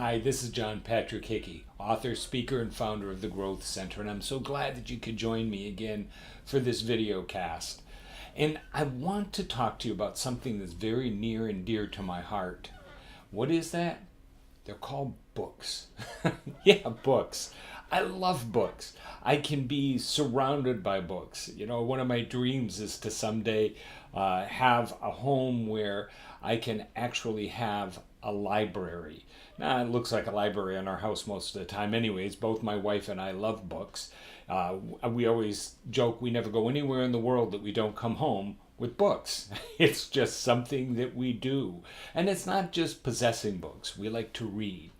Hi, this is John Patrick Hickey, author, speaker, and founder of the Growth Center, and I'm so glad that you could join me again for this video cast. And I want to talk to you about something that's very near and dear to my heart. What is that? They're called books. Yeah, books. I love books. I can be surrounded by books. You know, one of my dreams is to someday have a home where I can actually have a library. Now, it looks like a library in our house most of the time anyways. Both my wife and I love books. We always joke we never go anywhere in the world that we don't come home with books. It's just something that we do. And it's not just possessing books. We like to read.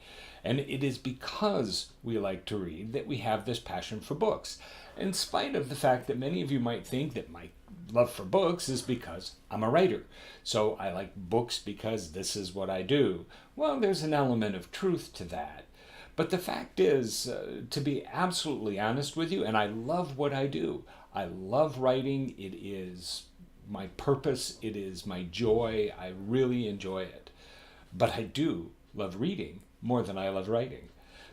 And it is because we like to read that we have this passion for books. In spite of the fact that many of you might think that my love for books is because I'm a writer. So I like books because this is what I do. Well, there's an element of truth to that. But the fact is, to be absolutely honest with you, and I love what I do. I love writing. It is my purpose. It is my joy. I really enjoy it. But I do love reading more than I love writing.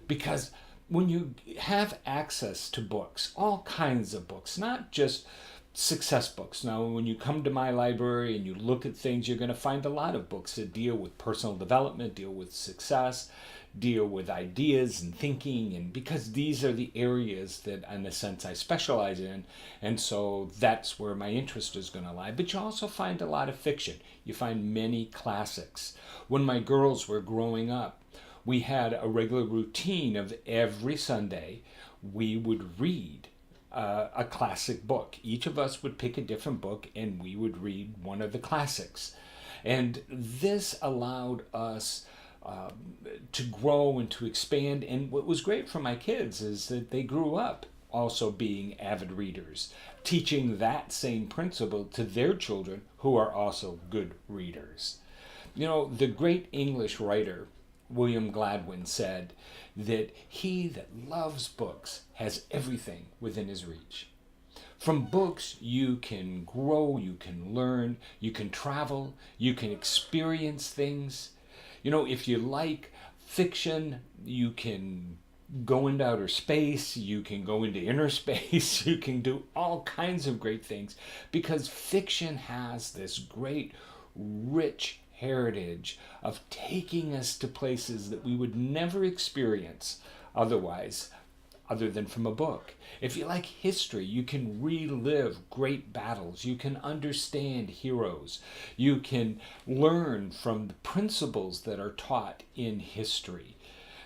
Because when you have access to books, all kinds of books, not just success books. Now, when you come to my library and you look at things, you're going to find a lot of books that deal with personal development, deal with success, deal with ideas and thinking, and because these are the areas that, in a sense, I specialize in, and so that's where my interest is going to lie. But you also find a lot of fiction. You find many classics. When my girls were growing up, we had a regular routine of every Sunday we would read a classic book. Each of us would pick a different book and we would read one of the classics. And this allowed us to grow and to expand. And what was great for my kids is that they grew up also being avid readers, teaching that same principle to their children who are also good readers. You know, the great English writer William Godwin said that he that loves books has everything within his reach. From books, you can grow, you can learn, you can travel, you can experience things. You know, if you like fiction, you can go into outer space, you can go into inner space, you can do all kinds of great things because fiction has this great, rich heritage of taking us to places that we would never experience otherwise, other than from a book. If you like history, you can relive great battles. You can understand heroes. You can learn from the principles that are taught in history.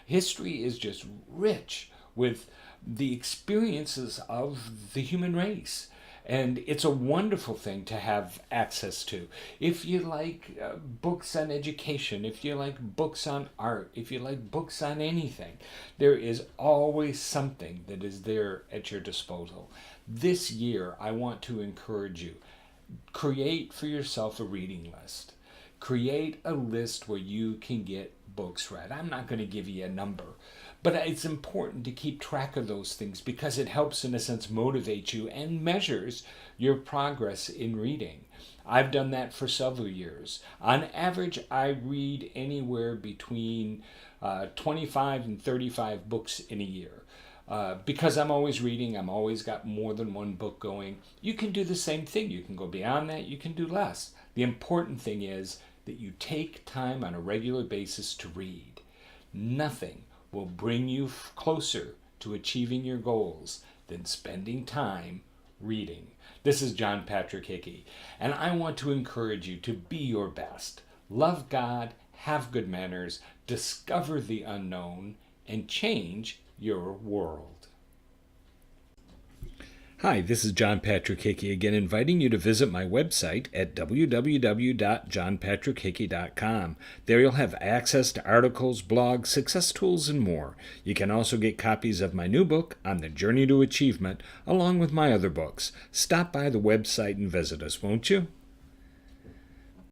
History is just rich with the experiences of the human race. And it's a wonderful thing to have access to. If you like books on education, if you like books on art, if you like books on anything, there is always something that is there at your disposal. This year, I want to encourage you, create for yourself a reading list. Create a list where you can get books read. I'm not going to give you a number, but it's important to keep track of those things because it helps, in a sense, motivate you and measures your progress in reading. I've done that for several years. On average, I read anywhere between 25 and 35 books in a year. Because I'm always reading, I'm always got more than one book going. You can do the same thing. You can go beyond that. You can do less. The important thing is that you take time on a regular basis to read. Nothing will bring you closer to achieving your goals than spending time reading. This is John Patrick Hickey, and I want to encourage you to be your best. Love God, have good manners, discover the unknown, and change your world. Hi, this is John Patrick Hickey again, inviting you to visit my website at www.johnpatrickhickey.com. There you'll have access to articles, blogs, success tools, and more. You can also get copies of my new book, On the Journey to Achievement, along with my other books. Stop by the website and visit us, won't you?